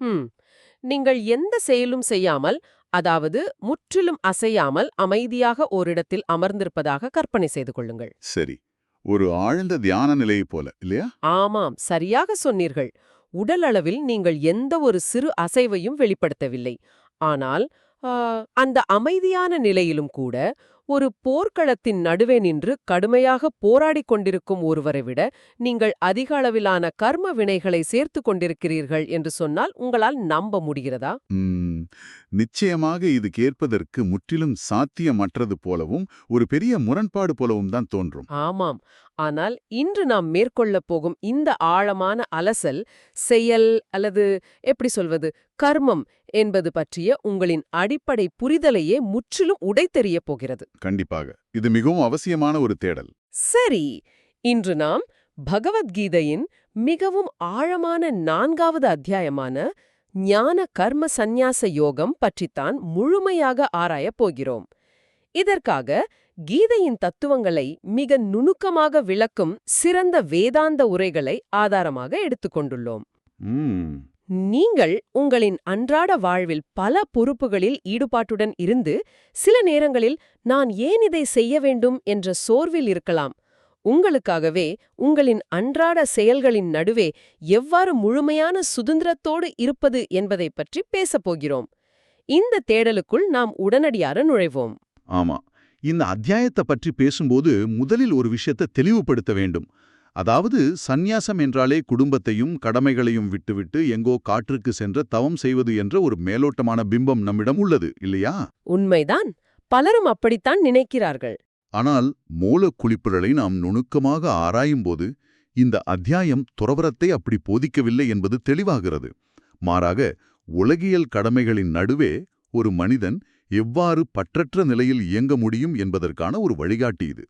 ம் நீங்கள் எந்த செயலும் செய்யாமல், அதாவது முற்றிலும் அசையாமல் அமைதியாக ஓரிடத்தில் அமர்ந்திருப்பதாக கற்பனை செய்து கொள்ளுங்கள். சரி. ஒரு ஆழ்ந்த தியான நிலையை போல இல்லையா? ஆமாம், சரியாக சொன்னீர்கள். உடல் அளவில் நீங்கள் எந்த ஒரு சிறு அசைவையும் வெளிப்படுத்தவில்லை. ஆனால் அந்த அமைதியான நிலையிலும் கூட ஒரு போர்க்களத்தின் நடுவே நின்று கடுமையாக போராடிக் கொண்டிருக்கும் ஒருவரை விட நீங்கள் அதிக அளவிலான கர்ம வினைகளை சேர்த்து கொண்டிருக்கிறீர்கள் என்று சொன்னால் உங்களால் நம்ப முடிகிறதா? ம், நிச்சயமாக இது கேட்பதற்கு முற்றிலும் சாத்தியமற்றது போலவும் ஒரு பெரிய முரண்பாடு போலவும் தான் தோன்றும். ஆமாம். ஆனால் இன்று நாம் மேற்கொள்ளப் போகும் இந்த ஆழமான அலசல் செயல் அல்லது எப்படி சொல்வது கர்மம் என்பது பற்றிய உங்களின் அடிப்படை புரிதலையே முற்றிலும் உடைத்தெறியப் போகிறது. கண்டிப்பாக. இது மிகவும் அவசியமான ஒரு தேடல். சரி, இன்று நாம் பகவத்கீதையின் மிகவும் ஆழமான 4வது அத்தியாயமான ஞான கர்ம சந்நியாச யோகம் பற்றித்தான் முழுமையாக ஆராயப் போகிறோம். இதற்காக கீதையின் தத்துவங்களை மிக நுணுக்கமாக விளக்கும் சிறந்த வேதாந்த உரைகளை ஆதாரமாக எடுத்துக்கொண்டுள்ளோம். ம், நீங்கள் உங்களின் அன்றாட வாழ்வில் பல பொறுப்புகளில் ஈடுபாட்டுடன் இருந்து சில நேரங்களில் நான் ஏன் இதை செய்ய வேண்டும் என்ற சோர்வில் இருக்கலாம். உங்களுக்காகவே உங்களின் அன்றாட செயல்களின் நடுவே எவ்வாறு முழுமையான சுதந்திரத்தோடு இருப்பது என்பதை பற்றி பேசப் போகிறோம். இந்த தேடலுக்குள் நாம் உடனடியாக நுழைவோம். ஆமா. இந்த அத்தியாயத்தை பற்றி பேசும்போது முதலில் ஒரு விஷயத்தை தெளிவுபடுத்த வேண்டும். அதாவது சந்நியாசம் என்றாலே குடும்பத்தையும் கடமைகளையும் விட்டுவிட்டு எங்கோ காற்றுக்கு சென்ற தவம் செய்வது என்ற ஒரு மேலோட்டமான பிம்பம் நம்மிடம் உள்ளது இல்லையா? உண்மைதான். பலரும் அப்படித்தான் நினைக்கிறார்கள். ஆனால் மூலக்குழிப்புகளை நாம் நுணுக்கமாக ஆராயும்போது இந்த அத்தியாயம் துறவரத்தை அப்படி போதிக்கவில்லை என்பது தெளிவாகிறது. மாறாக உலகியல் கடமைகளின் நடுவே ஒரு மனிதன் எவ்வாறு பற்றற்ற நிலையில் இயங்க முடியும் என்பதற்கான ஒரு வழிகாட்டி இது.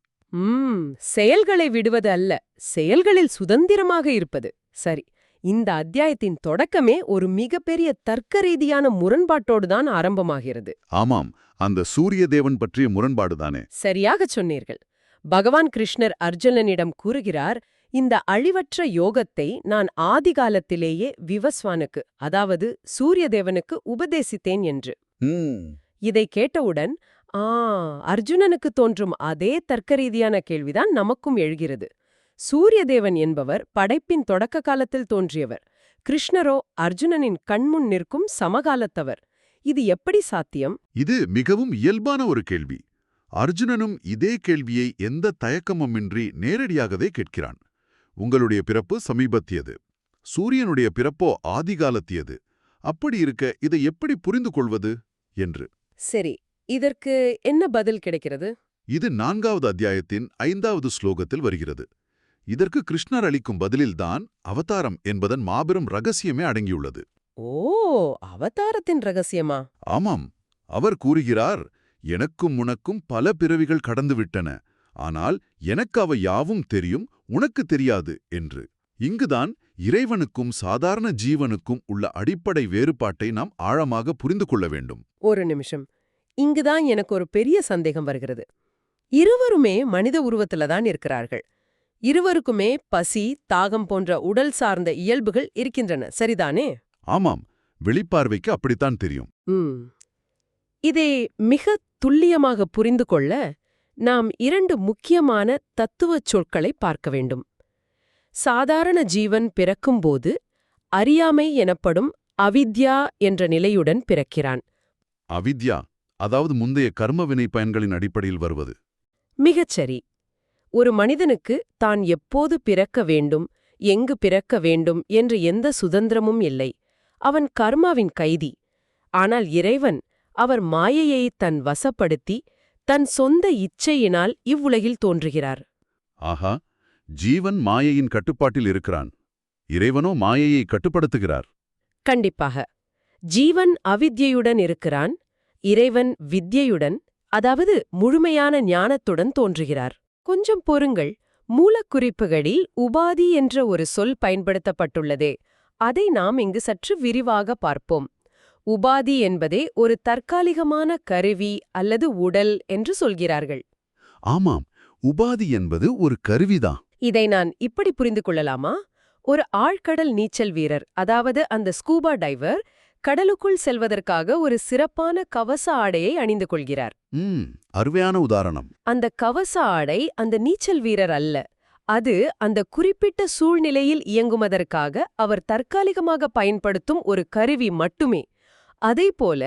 செயல்களை விடுவது அல்ல, செயல்களில் சுதந்திரமாக இருப்பது. சரி, இந்த அத்தியாயத்தின் தொடக்கமே ஒரு மிகப்பெரிய தர்க்க ரீதியான முரண்பாட்டோடு தான் ஆரம்பமாகிறது. ஆமாம், அந்த சூரிய தேவன் பற்றிய முரண்பாடுதானே. சரியாகச் சொன்னீர்கள். பகவான் கிருஷ்ணர் அர்ஜுனனிடம் கூறுகிறார், இந்த அழிவற்ற யோகத்தை நான் ஆதிகாலத்திலேயே விவஸ்வானுக்கு, அதாவது சூரிய தேவனுக்கு உபதேசித்தேன் என்று. இதை கேட்டவுடன் அர்ஜுனனுக்கு தோன்றும் அதே தர்க்கரீதியான கேள்விதான் நமக்கும் எழுகிறது. சூரியதேவன் என்பவர் படைப்பின் தொடக்க காலத்தில் தோன்றியவர். கிருஷ்ணரோ அர்ஜுனனின் கண்முன் நிற்கும் சமகாலத்தவர். இது எப்படி சாத்தியம்? இது மிகவும் இயல்பான ஒரு கேள்வி. அர்ஜுனனும் இதே கேள்வியை எந்த தயக்கமுமின்றி நேரடியாகவே கேட்கிறான். உங்களுடைய பிறப்பு சமீபத்தியது, சூரியனுடைய பிறப்போ ஆதிகாலத்தியது. அப்படி இருக்க இதை எப்படி புரிந்து கொள்வது என்று. சரி, இதற்கு என்ன பதில் கிடைக்கிறது? இது 4வது அத்தியாயத்தின் 5வது ஸ்லோகத்தில் வருகிறது. இதற்கு கிருஷ்ணர் அளிக்கும் பதிலில்தான் அவதாரம் என்பதன் மாபெரும் ரகசியமே அடங்கியுள்ளது. ஓ, அவதாரத்தின் ரகசியமா? ஆமாம். அவர் கூறுகிறார், எனக்கும் உனக்கும் பல பிறவிகள் கடந்துவிட்டன, ஆனால் எனக்கு அவை யாவும் தெரியும், உனக்கு தெரியாது என்று. இங்குதான் இறைவனுக்கும் சாதாரண ஜீவனுக்கும் உள்ள அடிப்படை வேறுபாட்டை நாம் ஆழமாக புரிந்து கொள்ள வேண்டும். ஒரு நிமிஷம், இங்குதான் எனக்கு ஒரு பெரிய சந்தேகம் வருகிறது. இருவருமே மனித உருவத்துல தான் இருக்கிறார்கள். இருவருக்குமே பசி, தாகம் போன்ற உடல் சார்ந்த இயல்புகள் இருக்கின்றன, சரிதானே? ஆமாம், வெளிப்பார்வைக்கு அப்படித்தான் தெரியும். இதை மிக துல்லியமாக புரிந்து கொள்ள நாம் 2 முக்கியமான தத்துவச் சொற்களை பார்க்க வேண்டும். சாதாரண ஜீவன் பிறக்கும்போது அறியாமை எனப்படும் அவித்யா என்ற நிலையுடன் பிறக்கிறான். அவித்யா, அதாவது முந்தைய கர்ம வினை பயன்களின் அடிப்படையில் வருவது. மிகச்சரி. ஒரு மனிதனுக்கு தான் எப்போது பிறக்க வேண்டும், எங்கு பிறக்க வேண்டும் என்று எந்த சுதந்திரமும் இல்லை. அவன் கர்மாவின் கைதி. ஆனால் இறைவன் அவர் மாயையை தன் வசப்படுத்தி தன் சொந்த இச்சையினால் இவ்வுலகில் தோன்றுகிறார். ஆஹா, ஜீவன் மாயையின் கட்டுப்பாட்டில் இருக்கிறான், இறைவனோ மாயையை கட்டுப்படுத்துகிறார். கண்டிப்பாக. ஜீவன் அவித்யையுடன் இருக்கிறான், இறைவன் வித்யையுடன், அதாவது முழுமையான ஞானத்துடன் தோன்றுகிறார். கொஞ்சம் பொறுங்கள், மூலக்குறிப்புகளில் உபாதி என்ற ஒரு சொல் பயன்படுத்தப்பட்டுள்ளதே, அதை நாம் இங்கு சற்று விரிவாக பார்ப்போம். உபாதி என்பதே ஒரு தற்காலிகமான கருவி அல்லது உடல் என்று சொல்கிறார்கள். ஆமாம், உபாதி என்பது ஒரு கருவிதான். இதை நான் இப்படி புரிந்து கொள்ளலாமா? ஒரு ஆழ்கடல் நீச்சல் வீரர், அதாவது அந்த ஸ்கூபா டைவர், கடலுக்குள் செல்வதற்காக ஒரு சிறப்பான கவச ஆடையை அணிந்து கொள்கிறார். அருமையான உதாரணம். அந்த கவச ஆடை அந்த நீச்சல் வீரர் அல்ல. அது அந்த குறிப்பிட்ட சூழ்நிலையில் இயங்குவதற்காக அவர் தற்காலிகமாக பயன்படுத்தும் ஒரு கருவி மட்டுமே. அதேபோல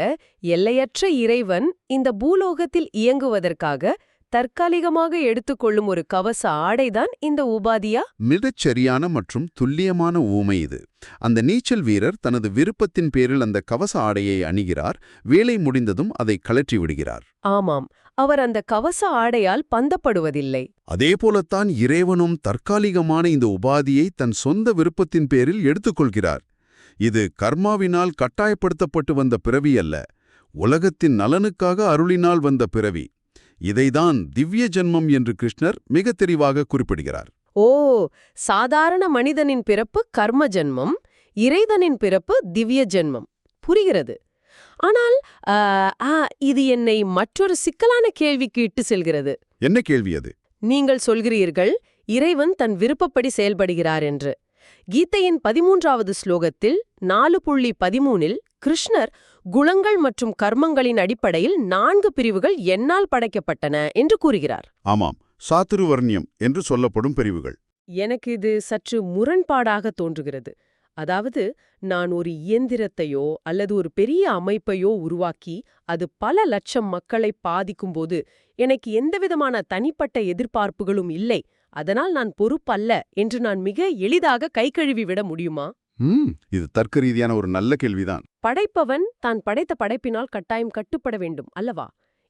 எல்லையற்ற இறைவன் இந்த பூலோகத்தில் இயங்குவதற்காக தற்காலிகமாக எடுத்துக்கொள்ளும் ஒரு கவச ஆடைதான் இந்த உபாதியா? மிகச் சரியான மற்றும் துல்லியமான ஊமை இது. அந்த நீச்சல் வீரர் தனது விருப்பத்தின் பேரில் அந்த கவச ஆடையை அணிகிறார், வேலை முடிந்ததும் அதை கழற்றி விடுகிறார். ஆமாம், அவர் அந்த கவச ஆடையால் பந்தப்படுவதில்லை. அதேபோலத்தான் இறைவனும் தற்காலிகமான இந்த உபாதியை தன் சொந்த விருப்பத்தின் பேரில் எடுத்துக்கொள்கிறார். இது கர்மாவினால் கட்டாயப்படுத்தப்பட்டு வந்த பிறவி அல்ல, உலகத்தின் நலனுக்காக அருளினால் வந்த பிறவி. இதைதான் திவ்ய ஜென்மம் என்று கிருஷ்ணர் மிக தெளிவாக குறிப்பிடுகிறார். ஓ, சாதாரண மனிதனின் பிறப்பு கர்ம ஜென்மம், இறைவனின் பிறப்பு திவ்ய ஜென்மம். புரிகிறது. ஆனால் இது என்னை மற்றொரு சிக்கலான கேள்விக்கு இட்டு செல்கிறது. என்ன கேள்வி அது? நீங்கள் சொல்கிறீர்கள் இறைவன் தன் விருப்பப்படி செயல்படுகிறார் என்று. கீதையின் 13வது ஸ்லோகத்தில் 4.13இல் கிருஷ்ணர் குணங்கள் மற்றும் கர்மங்களின் அடிப்படையில் 4 பிரிவுகள் என்னால் படைக்கப்பட்டன என்று கூறுகிறார். ஆமாம், சாத்துருவர்ணியம் என்று சொல்லப்படும் பிரிவுகள். எனக்கு இது சற்று முரண்பாடாக தோன்றுகிறது. அதாவது, நான் ஒரு இயந்திரத்தையோ அல்லது ஒரு பெரிய அமைப்பையோ உருவாக்கி அது பல லட்சம் மக்களை பாதிக்கும்போது எனக்கு எந்தவிதமான தனிப்பட்ட எதிர்பார்ப்புகளும் இல்லை, அதனால் நான் பொறுப்பல்ல என்று நான் மிக எளிதாக கைகழுவி விட முடியுமா? இது தர்க்க ரீதியான ஒரு நல்ல கேள்விதான். படைப்பவன் தான் படைத்த படைப்பினால் கட்டாயம் கட்டுப்பட வேண்டும் அல்லவா?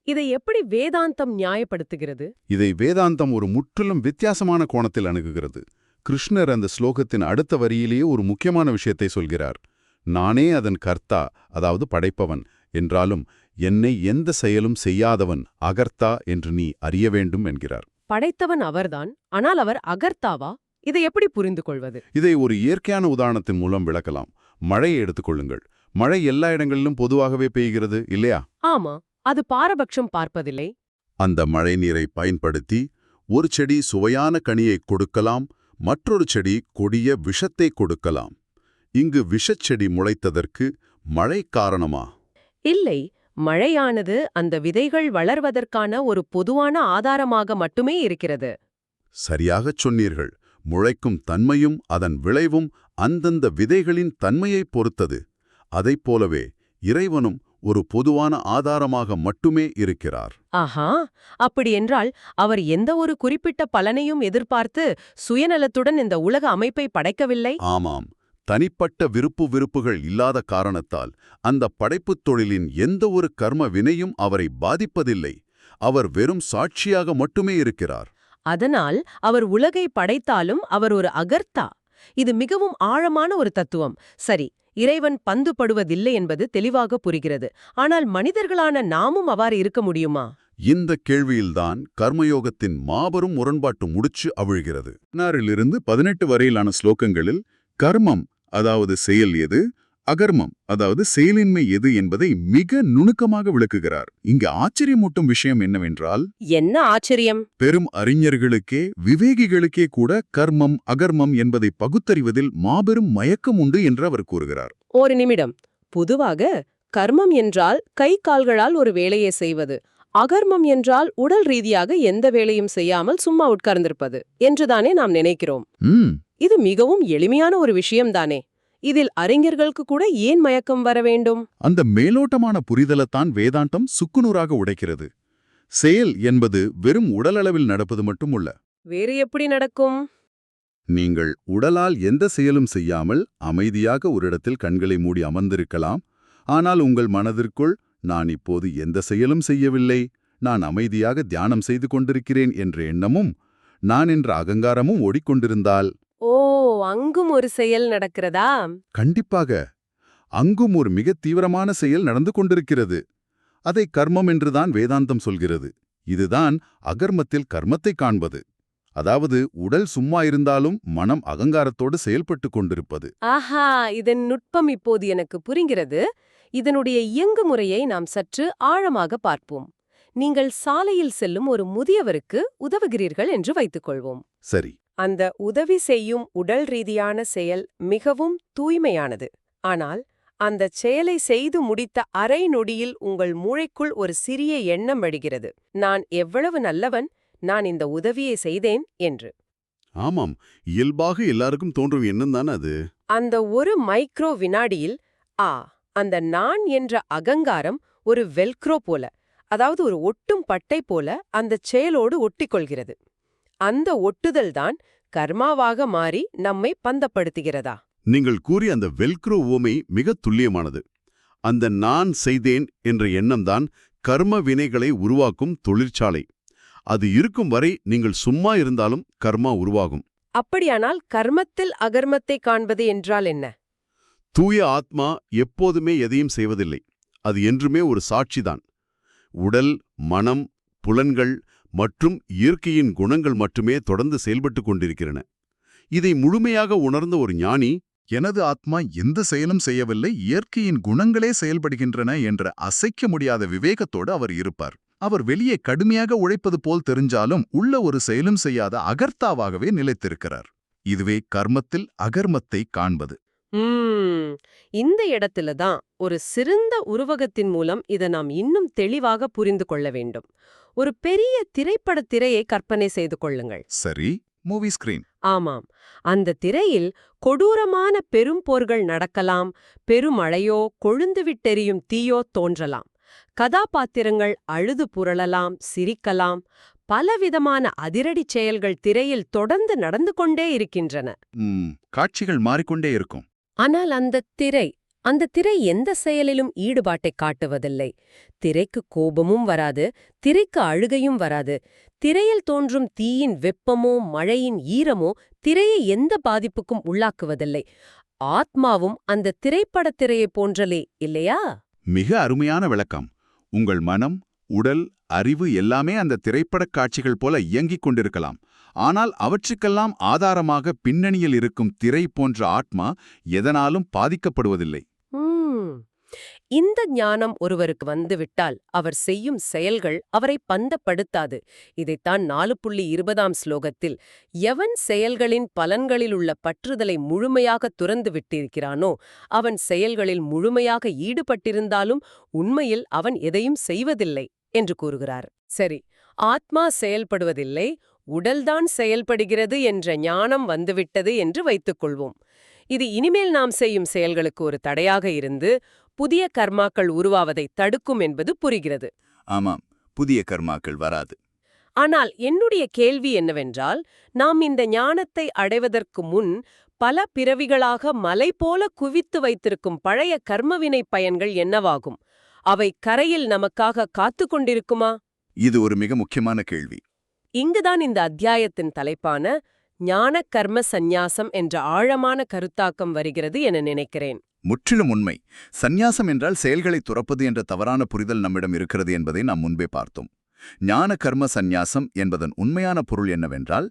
இதை எப்படி வேதாந்தம் நியாயப்படுத்துகிறது? இதை வேதாந்தம் ஒரு முற்றிலும் வித்தியாசமான கோணத்தில் அணுகுகிறது. கிருஷ்ணர் அந்த ஸ்லோகத்தின் அடுத்த வரியிலேயே ஒரு முக்கியமான விஷயத்தை சொல்கிறார். நானே அதன் கர்த்தா, அதாவது படைப்பவன் என்றாலும் என்னை எந்த செயலும் செய்யாதவன் அகர்த்தா என்று நீ அறிய வேண்டும் என்கிறார். படைத்தவன் அவர்தான், ஆனால் அவர் அகர்த்தாவா? இதை எப்படி புரிந்து கொள்வது? இதை ஒரு இயற்கையான உதாரணத்தின் மூலம் விளக்கலாம். மழையை எடுத்துக்கொள்ளுங்கள். மழை எல்லா இடங்களிலும் பொதுவாகவே பெய்கிறது இல்லையா? ஆமா, அது பாரபட்சம் பார்ப்பதில்லை. அந்த மழை நீரை பயன்படுத்தி ஒரு செடி சுவையான கனியை கொடுக்கலாம், மற்றொரு செடி கொடிய விஷத்தை கொடுக்கலாம். இங்கு விஷச்செடி முளைத்ததற்கு மழை காரணமா? இல்லை, மழையானது அந்த விதைகள் வளர்வதற்கான ஒரு பொதுவான ஆதாரமாக மட்டுமே இருக்கிறது. சரியாகச் சொன்னீர்கள். முளைக்கும் தன்மையும் அதன் விளைவும் அந்தந்த விதைகளின் தன்மையைப் பொறுத்தது. அதைப் போலவே இறைவனும் ஒரு பொதுவான ஆதாரமாக மட்டுமே இருக்கிறார். ஆஹா, அப்படியென்றால் அவர் எந்த ஒரு குறிப்பிட்ட பலனையும் எதிர்பார்த்து சுயநலத்துடன் இந்த உலக அமைப்பை படைக்கவில்லை? ஆமாம், தனிப்பட்ட விருப்புகள் இல்லாத காரணத்தால் அந்த படைப்புத் தொழிலின் எந்த ஒரு கர்ம வினையும் அவரை பாதிப்பதில்லை. அவர் வெறும் சாட்சியாக மட்டுமே இருக்கிறார். அதனால் அவர் உலகை படைத்தாலும் அவர் ஒரு அகர்த்தா. இது மிகவும் ஆழமான ஒரு தத்துவம். சரி, இறைவன் பந்துபடுவதில்லை என்பது தெளிவாக புரிகிறது. ஆனால் மனிதர்களான நாமும் அவ்வாறு இருக்க முடியுமா? இந்த கேள்வியில்தான் கர்மயோகத்தின் மாபெரும் முரண்பாட்டு முடிச்சு அவிழ்கிறது. 16 18 வரையிலான ஸ்லோகங்களில் கர்மம், அதாவது செயல் எது, அகர்மம், அதாவது செயலின்மை எது என்பதை மிக நுணுக்கமாக விளக்குகிறார். இங்கு ஆச்சரியமூட்டும் விஷயம் என்னவென்றால், என்ன ஆச்சரியம்! பெரும் அறிஞர்களுக்கே விவேகிகளுக்கே கூட கர்மம் அகர்மம் என்பதை பகுத்தறிவதில் மாபெரும் மயக்கம் உண்டு என்று அவர் கூறுகிறார். ஒரு நிமிடம். பொதுவாக கர்மம் என்றால் கை கால்களால் ஒரு வேலையை செய்வது, அகர்மம் என்றால் உடல் ரீதியாக எந்த வேலையும் செய்யாமல் சும்மா உட்கார்ந்திருப்பது என்றுதானே நாம் நினைக்கிறோம். இது மிகவும் எளிமையான ஒரு விஷயம்தானே. இதில் அறிஞர்களுக்கு கூட ஏன் மயக்கம் வர வேண்டும்? அந்த மேலோட்டமான புரிதலைத்தான் வேதாந்தம் சுக்குநூறாக உடைக்கிறது. செயல் என்பது வெறும் உடலளவில் நடப்பது மட்டுமல்ல. வேறு எப்படி நடக்கும்? நீங்கள் உடலால் எந்த செயலும் செய்யாமல் அமைதியாக ஒரு இடத்தில் கண்களை மூடி அமர்ந்திருக்கலாம். ஆனால் உங்கள் மனதிற்குள், நான் இப்போது எந்த செயலும் செய்யவில்லை, நான் அமைதியாக தியானம் செய்து கொண்டிருக்கிறேன் என்ற எண்ணமும் நான் என்ற அகங்காரமும் ஓடிக்கொண்டிருந்தால், ஓ, அங்கும் ஒரு செயல் நடக்கிறதா? கண்டிப்பாக அங்கும் ஒரு மிக தீவிரமான செயல் நடந்து கொண்டிருக்கிறது. அதை கர்மம் என்றுதான் வேதாந்தம் சொல்கிறது. இதுதான் அகர்மத்தில் கர்மத்தை காண்பது. அதாவது உடல் சும்மா இருந்தாலும் மனம் அகங்காரத்தோடு செயல்பட்டு கொண்டிருப்பது. ஆஹா, இதன் நுட்பம் இப்போது எனக்கு புரிகிறது. இதனுடைய இயங்குமுறையை நாம் சற்று ஆழமாக பார்ப்போம். நீங்கள் சாலையில் செல்லும் ஒரு முதியவருக்கு உதவுகிறீர்கள் என்று வைத்துக்கொள்வோம். சரி. அந்த உதவி செய்யும் உடல் ரீதியான செயல் மிகவும் தூய்மையானது. ஆனால் அந்தச் செயலை செய்து முடித்த அரை நொடியில் உங்கள் மூளைக்குள் ஒரு சிறிய எண்ணம் வழிகிறது. நான் எவ்வளவு நல்லவன், நான் இந்த உதவியை செய்தேன் என்று. ஆமாம், இயல்பாக எல்லாருக்கும் தோன்றும் எண்ணம் தானே அது. அந்த ஒரு மைக்ரோ வினாடியில் அந்த நான் என்ற அகங்காரம் ஒரு வெல்க்ரோ போல, அதாவது ஒரு ஒட்டும் பட்டை போல அந்தச் செயலோடு ஒட்டிக்கொள்கிறது. அந்த ஒட்டுதல்தான் கர்மாவாக மாறி நம்மை பந்தப்படுத்துகிறதா? நீங்கள் கூறிய அந்த வெல்க்ரோ உவமை மிக துல்லியமானது. அந்த நான் செய்தேன் என்ற எண்ணம்தான் கர்ம வினைகளை உருவாக்கும் தொழிற்சாலை. அது இருக்கும் வரை நீங்கள் சும்மா இருந்தாலும் கர்மா உருவாகும். அப்படியானால் கர்மத்தில் அகர்மத்தை காண்பது என்றால் என்ன? தூய ஆத்மா எப்போதுமே எதையும் செய்வதில்லை. அது என்றுமே ஒரு சாட்சிதான். உடல், மனம், புலன்கள் மற்றும் இயற்கையின் குணங்கள் மட்டுமே தொடர்ந்து செயல்பட்டுக் கொண்டிருக்கிறன. இதை முழுமையாக உணர்ந்த ஒரு ஞானி, எனது ஆத்மா எந்த செயலும் செய்யவில்லை, இயற்கையின் குணங்களே செயல்படுகின்றன என்ற அசைக்க முடியாத விவேகத்தோடு அவர் இருப்பார். அவர் வெளியே கடுமையாக உழைப்பது போல் தெரிஞ்சாலும் உள்ள ஒரு செயலும் செய்யாத அகர்த்தாவாகவே நிலைத்திருக்கிறார். இதுவே கர்மத்தில் அகர்மத்தை காண்பது. இந்த இடத்துல தான் ஒரு சிறந்த உருவகத்தின் மூலம் இதை நாம் இன்னும் தெளிவாக புரிந்து கொள்ள வேண்டும். ஒரு பெரிய திரைப்பட திரையை கற்பனை செய்து கொள்ளுங்கள். சரி, மூவி ஸ்கிரீன். ஆமாம், அந்த திரையில் கொடூரமான பெரும் போர்கள் நடக்கலாம், பெருமழையோ கொழுந்துவிட்டெரியும் தீயோ தோன்றலாம். கதாபாத்திரங்கள் அழுது புரளலாம், சிரிக்கலாம். பலவிதமான அதிரடிச் செயல்கள் திரையில் தொடர்ந்து நடந்து கொண்டே இருக்கின்றன. காட்சிகள் மாறிக்கொண்டே இருக்கும். ஆனால் அந்த திரை எந்த செயலிலும் ஈடுபாட்டை காட்டுவதில்லை. திரைக்கு கோபமும் வராது, திரைக்கு அழுகையும் வராது. திரையில் தோன்றும் தீயின் வெப்பமோ மழையின் ஈரமோ திரையை எந்த பாதிப்புக்கும் உள்ளாக்குவதில்லை. ஆத்மாவும் அந்த திரைப்படத் திரையைப் போன்றலே, இல்லையா? மிக அருமையான விளக்கம். உங்கள் மனம், உடல், அறிவு எல்லாமே அந்த திரைப்படக் காட்சிகள் போல இயங்கிக் கொண்டிருக்கலாம். ஆனால் அவற்றுக்கெல்லாம் ஆதாரமாக பின்னணியில் இருக்கும் திரை போன்ற ஆத்மா எதனாலும் பாதிக்கப்படுவதில்லை. இந்த ஞானம் ஒருவருக்கு வந்துவிட்டால் அவர் செய்யும் செயல்கள் அவரை பந்தப்படுத்தாது. இதைத்தான் 4.20 ஸ்லோகத்தில் எவன் செயல்களின் பலன்களிலுள்ள பற்றுதலை முழுமையாக துறந்து விட்டிருக்கிறானோ அவன் செயல்களில் முழுமையாக ஈடுபட்டிருந்தாலும் உண்மையில் அவன் எதையும் செய்வதில்லை என்று கூறுகிறார். சரி, ஆத்மா செயல்படுவதில்லை, உடல்தான் செயல்படுகிறது என்ற ஞானம் வந்துவிட்டது என்று வைத்துக்கொள்வோம். இது இனிமேல் நாம் செய்யும் செயல்களுக்கு ஒரு தடையாக இருந்து புதிய கர்மாக்கள் உருவாவதை தடுக்கும் என்பது புரிகிறது. ஆமாம், புதிய கர்மாக்கள் வராது. ஆனால் என்னுடைய கேள்வி என்னவென்றால், நாம் இந்த ஞானத்தை அடைவதற்கு முன் பல பிறவிகளாக மலை போல குவித்து வைத்திருக்கும் பழைய கர்மவினை பயன்கள் என்னவாகும்? அவை கரையில் நமக்காக காத்து கொண்டிருக்குமா? இது ஒரு மிக முக்கியமான கேள்வி. இங்குதான் இந்த அத்தியாயத்தின் தலைப்பான ஞான கர்ம சந்நியாசம் என்ற ஆழமான கருத்தாக்கம் வருகிறது என நினைக்கிறேன். முற்றிலும் உண்மை. சந்நியாசம் என்றால் செயல்களை துறப்பது என்ற தவறான புரிதல் நம்மிடம் இருக்கிறது என்பதை நாம் முன்பே பார்த்தோம். ஞான கர்ம சந்நியாசம் என்பதன் உண்மையான பொருள் என்னவென்றால்,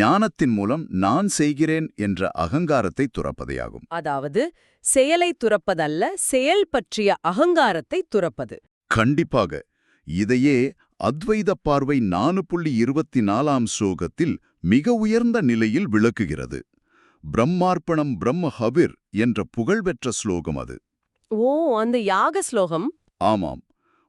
ஞானத்தின் மூலம் நான் செய்கிறேன் என்ற அகங்காரத்தை துறப்பதையாகும். அதாவது செயலை துறப்பதல்ல, செயல் பற்றிய அகங்காரத்தை துறப்பது. கண்டிப்பாக. இதையே அத்வைத பார்வை 4.24 ஸ்லோகத்தில் மிக உயர்ந்த நிலையில் விளக்குகிறது. பிரம்மார்ப்பணம் பிரம்ம ஹவிர் என்ற புகழ்பெற்ற ஸ்லோகம் அது. ஓ, அந்த யாக ஸ்லோகம். ஆமாம்.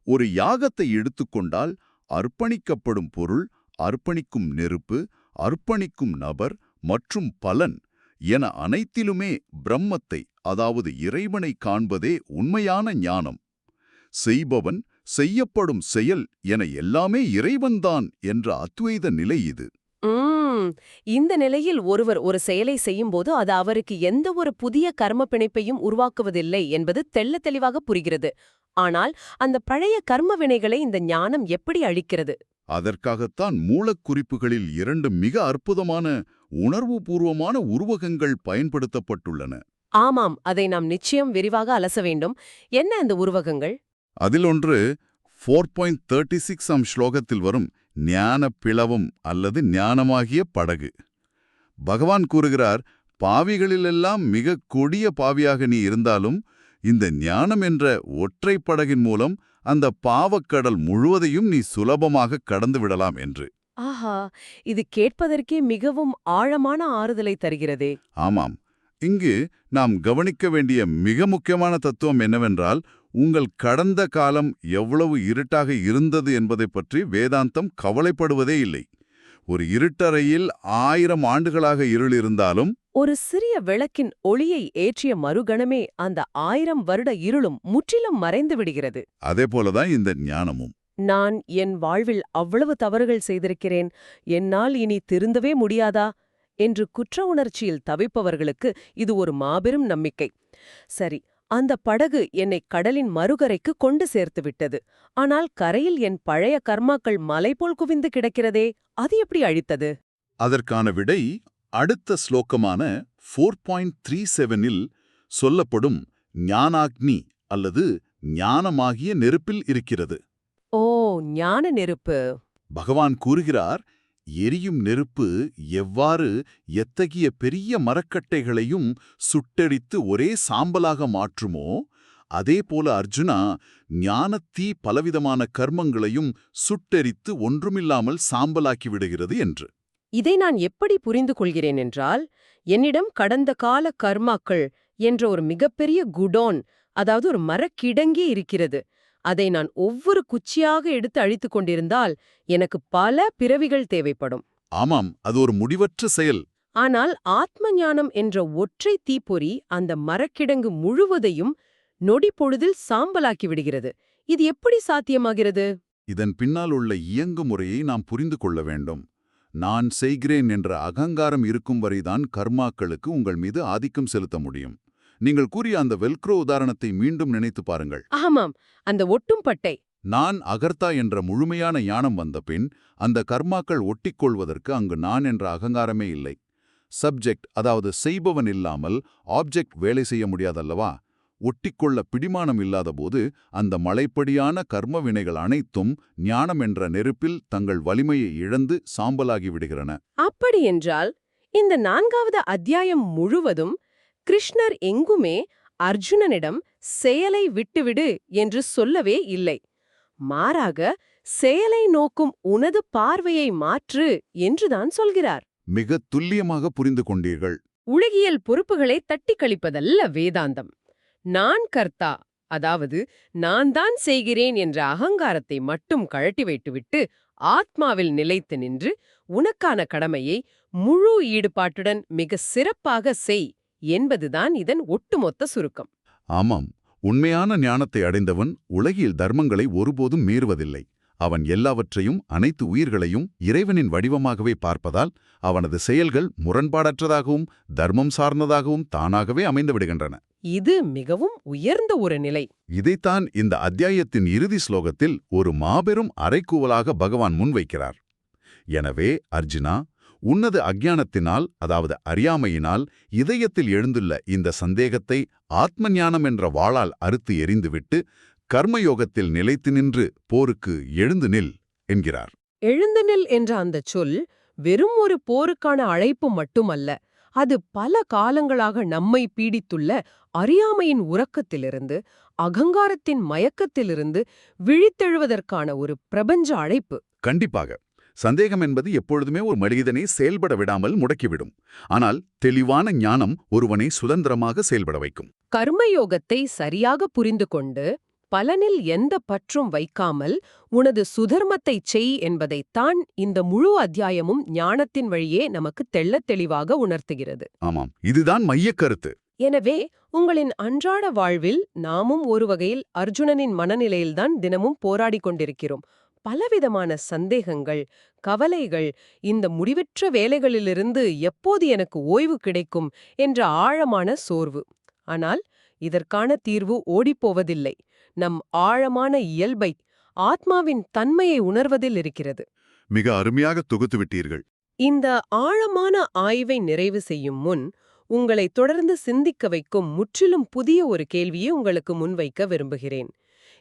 ஒரு யாகத்தை எடுத்துக்கொண்டால் அர்ப்பணிக்கப்படும் பொருள், அர்ப்பணிக்கும் நெருப்பு, அர்ப்பணிக்கும் நபர் மற்றும் பலன் என அனைத்திலுமே பிரம்மத்தை, அதாவது இறைவனை காண்பதே உண்மையான ஞானம். செய்பவன், செய்யப்படும் செயல் என எல்லாமே இறைவன்தான் என்ற அத்வைத நிலை இது. இந்த நிலையில் ஒருவர் ஒரு செயலை செய்யும்போது அது அவருக்கு எந்த ஒரு புதிய கர்ம பிணைப்பையும் உருவாக்குவதில்லை என்பது தெள்ளத் தெளிவாக புரிகிறது. ஆனால் அந்த பழைய கர்ம வினைகளை இந்த ஞானம் எப்படி அழிக்கிறது? அதற்காகத்தான் மூலக்குறிப்புகளில் 2 மிக அற்புதமான உணர்வுபூர்வமான உருவகங்கள் பயன்படுத்தப்பட்டுள்ளன. ஆமாம், அதை நாம் நிச்சயம் விரிவாக அலச வேண்டும். என்ன அந்த உருவகங்கள்? அதில் ஒன்று 4.36 ஸ்லோகத்தில் வரும் ஞான பிளவம் அல்லது ஞானமாகிய படகு. பகவான் கூறுகிறார், பாவிகளிலெல்லாம் மிக கொடிய பாவியாக நீ இருந்தாலும் இந்த ஞானம் என்ற ஒற்றை படகின் மூலம் அந்த பாவக்கடல் முழுவதையும் நீ சுலபமாக கடந்து விடலாம் என்று. ஆஹா, இது கேட்பதற்கே மிகவும் ஆழமான ஆறுதலை தருகிறதே. ஆமாம். இங்கு நாம் கவனிக்க வேண்டிய மிக முக்கியமான தத்துவம் என்னவென்றால், உங்கள் கடந்த காலம் எவ்வளவு இருட்டாக இருந்தது என்பதைப் பற்றி வேதாந்தம் கவலைப்படுவதே இல்லை. ஒரு இருட்டறையில் 1000 ஆண்டுகளாக இருள் இருந்தாலும் ஒரு சிறிய விளக்கின் ஒளியை ஏற்றிய மறுகணமே அந்த 1000 வருட இருளும் முற்றிலும் மறைந்து விடுகிறது. அதேபோலதான் இந்த ஞானமும். நான் என் வாழ்வில் அவ்வளவு தவறுகள் செய்திருக்கிறேன், என்னால் இனி திருந்தவே முடியாதா என்று குற்ற உணர்ச்சியில் தவிப்பவர்களுக்கு இது ஒரு மாபெரும் நம்பிக்கை. சரி, அந்த படகு என்னை கடலின் மறுகரைக்கு கொண்டு சேர்த்து விட்டது. ஆனால் கரையில் என் பழைய கர்மாக்கள் மலை போல் குவிந்து கிடக்கிறதே, அது எப்படி அழித்தது? அதற்கான விடை அடுத்த ஸ்லோகமான 4.37இல் சொல்லப்படும் ஞானாக்னி அல்லது ஞானமாகிய நெருப்பில் இருக்கிறது. ஓ, ஞான நெருப்பு. பகவான் கூறுகிறார், எரியும் நெருப்பு எவ்வாறு எத்தகைய பெரிய மரக்கட்டைகளையும் சுட்டெரித்து ஒரே சாம்பலாக மாற்றுமோ, அதேபோல அர்ஜுனா, ஞானத்தீ பலவிதமான கர்மங்களையும் சுட்டெரித்து ஒன்றுமில்லாமல் சாம்பலாக்கி விடுகிறது என்று. இதை நான் எப்படி புரிந்து கொள்கிறேன் என்றால், என்னிடம் கடந்த கால கர்மாக்கள் என்ற ஒரு மிகப்பெரிய குடோன், அதாவது ஒரு மரக்கிடங்கே இருக்கிறது. அதை நான் ஒவ்வொரு குச்சியாக எடுத்து அழித்துக் கொண்டிருந்தால் எனக்கு பல பிறவிகள் தேவைப்படும். ஆமாம், அது ஒரு முடிவற்ற செயல். ஆனால் ஆத்ம ஞானம் என்ற ஒற்றை தீப்பொறி அந்த மரக்கிடங்கு முழுவதையும் நொடி பொழுதில் சாம்பலாக்கி விடுகிறது. இது எப்படி சாத்தியமாகிறது? இதன் பின்னால் உள்ள இயங்கு முறையை நாம் புரிந்து கொள்ள வேண்டும். நான் செய்கிறேன் என்ற அகங்காரம் இருக்கும் வரைதான் கர்மாக்களுக்கு உங்கள் மீது ஆதிக்கம் செலுத்த முடியும். நீங்கள் கூறிய அந்த வெல்க்ரோ உதாரணத்தை மீண்டும் நினைத்து பாருங்கள். ஆமாம், அந்த ஒட்டும் பட்டை. நான் அகர்த்தா என்ற முழுமையான ஞானம் வந்த பின் அந்த கர்மாக்கள் ஒட்டிக்கொள்வதற்கு அங்கு நான் என்ற அகங்காரமே இல்லை. சப்ஜெக்ட், அதாவது செய்பவன் இல்லாமல் ஆப்ஜெக்ட் வேலை செய்ய முடியாதல்லவா? ஒட்டிக்கொள்ள பிடிமானம் இல்லாதபோது அந்த மலைப்படியான கர்ம வினைகள் அனைத்தும் ஞானம் என்ற நெருப்பில் தங்கள் வலிமையை இழந்து சாம்பலாகி விடுகிறன. அப்படியென்றால் இந்த 4வது அத்தியாயம் முழுவதும் கிருஷ்ணர் எங்குமே அர்ஜுனனிடம் செயலை விட்டுவிடு என்று சொல்லவே இல்லை. மாறாக செயலை நோக்கும் உனது பார்வையை மாற்று என்றுதான் சொல்கிறார். மிக துல்லியமாக புரிந்து கொண்டீர்கள். உலகியல் பொறுப்புகளை தட்டி கழிப்பதல்ல வேதாந்தம். நான் கர்த்தா, அதாவது நான் தான் செய்கிறேன் என்ற அகங்காரத்தை மட்டும் கழட்டி வைத்துவிட்டு ஆத்மாவில் நிலைத்து நின்று உனக்கான கடமையை முழு ஈடுபாட்டுடன் மிக சிறப்பாக செய் என்பதுதான் இதன் ஒட்டுமொத்த சுருக்கம். ஆமாம், உண்மையான ஞானத்தை அடைந்தவன் உலகில் தர்மங்களை ஒருபோதும் மீறுவதில்லை. அவன் எல்லாவற்றையும், அனைத்து உயிர்களையும் இறைவனின் வடிவமாகவே பார்ப்பதால் அவனது செயல்கள் முரண்பாடற்றதாகவும் தர்மம் சார்ந்ததாகவும் தானாகவே அமைந்து விடுகின்றன. இது மிகவும் உயர்ந்த ஒரு நிலை. இதைத்தான் இந்த அத்தியாயத்தின் இறுதி ஸ்லோகத்தில் ஒரு மாபெரும் அறைகூவலாக பகவான் முன்வைக்கிறார். எனவே அர்ஜுனா, உன்னது அஞ்ஞானத்தினால், அதாவது அறியாமையினால் இதயத்தில் எழுந்துள்ள இந்த சந்தேகத்தை ஆத்ம ஞானம் என்ற வாளால் அறுத்து எறிந்துவிட்டு கர்மயோகத்தில் நிலைத்து நின்று போருக்கு எழுந்து நில் என்கிறார். எழுந்து நில் என்ற அந்த சொல் வெறும் ஒரு போருக்கான அழைப்பு மட்டுமல்ல. அது பல காலங்களாக நம்மை பீடித்துள்ள அறியாமையின் உறக்கத்திலிருந்து, அகங்காரத்தின் மயக்கத்திலிருந்து விழித்தெழுவதற்கான ஒரு பிரபஞ்ச அழைப்பு. கண்டிப்பாக. சந்தேகம் என்பது எப்பொழுதுமே ஒரு மனிதனை செயல்பட விடாமல் முடக்கிவிடும். ஆனால் தெளிவான ஞானம் ஒருவனை சுதந்திரமாக செயல்பட வைக்கும். கர்மயோகத்தை சரியாக புரிந்து கொண்டு பலனில் எந்த பற்றும் வைக்காமல் உனது சுதர்மத்தைச் செய் என்பதைத்தான் இந்த முழு அத்தியாயமும் ஞானத்தின் வழியே நமக்கு தெள்ளத் தெளிவாக உணர்த்துகிறது. ஆமாம், இதுதான் மையக் கருத்து. எனவே உங்களின் அன்றாட வாழ்வில் நாமும் ஒரு வகையில் அர்ஜுனனின் மனநிலையில்தான் தினமும் போராடிக் கொண்டிருக்கிறோம். பலவிதமான சந்தேகங்கள், கவலைகள், இந்த முடிவற்ற வேலைகளிலிருந்து எப்போது எனக்கு ஓய்வு கிடைக்கும் என்ற ஆழமான சோர்வு. ஆனால் இதற்கான தீர்வு ஓடிப்போவதில்லை. நம் ஆழமான இயல்பை, ஆத்மாவின் தன்மையை உணர்வதில் இருக்கிறது. மிக அருமையாக தொகுத்து விட்டீர்கள். இந்த ஆழமான ஆய்வை நிறைவு செய்யும் முன் உங்களை தொடர்ந்து சிந்திக்க வைக்கும் முற்றிலும் புதிய ஒரு கேள்வியை உங்களுக்கு முன்வைக்க விரும்புகிறேன்.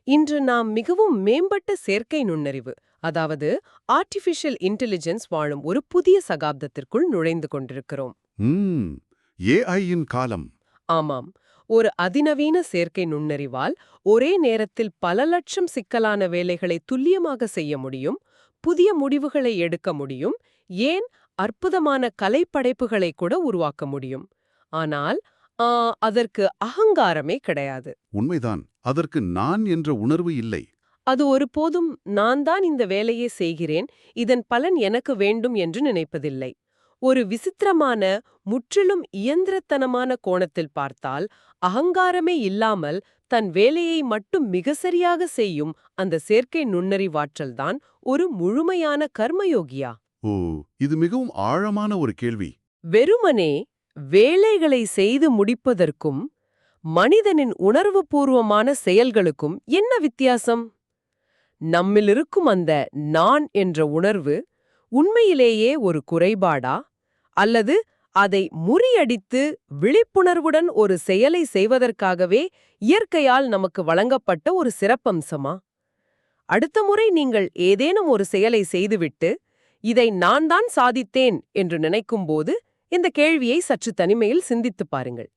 இன்று நாம் மிகவும் மேம்பட்ட செயற்கை நுண்ணறிவு, அதாவது ஆர்டிஃபிஷியல் இன்டெலிஜென்ஸ் வாழும் ஒரு புதிய சகாப்தத்திற்குள் நுழைந்து கொண்டிருக்கிறோம். ஏஐயின் காலம். ஆமாம், ஒரு அதிநவீன செயற்கை நுண்ணறிவால் ஒரே நேரத்தில் பல லட்சம் சிக்கலான வேலைகளை துல்லியமாக செய்ய முடியும். புதிய முடிவுகளை எடுக்க முடியும், ஏன் அற்புதமான கலைப்படைப்புகளை கூட உருவாக்க முடியும். ஆனால் அதற்கு அகங்காரமே கிடையாது. உண்மைதான், அதற்கு நான் என்ற உணர்வு இல்லை. அது ஒருபோதும் நான் தான் இந்த வேலையை செய்கிறேன், இதன் பலன் எனக்கு வேண்டும் என்று நினைப்பதில்லை. ஒரு விசித்திரமான, முற்றிலும் இயந்திரத்தனமான கோணத்தில் பார்த்தால், அகங்காரமே இல்லாமல் தன் வேலையை மட்டும் மிக சரியாக செய்யும் அந்த செயற்கை நுண்ணறிவாற்றல்தான் ஒரு முழுமையான கர்மயோகியா? ஓ, இது மிகவும் ஆழமான ஒரு கேள்வி. வெறுமனே வேலைகளை செய்து முடிப்பதற்கும் மனிதனின் உணர்வுபூர்வமான செயல்களுக்கும் என்ன வித்தியாசம்? நம்மிலிருக்கும் அந்த நான் என்ற உணர்வு உண்மையிலேயே ஒரு குறைபாடா, அல்லது அதை முறியடித்து விழிப்புணர்வுடன் ஒரு செயலை செய்வதற்காகவே இயற்கையால் நமக்கு வழங்கப்பட்ட ஒரு சிறப்பம்சமா? அடுத்த முறை நீங்கள் ஏதேனும் ஒரு செயலை செய்துவிட்டு, இதை நான் தான் சாதித்தேன் என்று நினைக்கும்போது இந்த கேள்வியை சற்று தனிமையில் சிந்தித்துப் பாருங்கள்.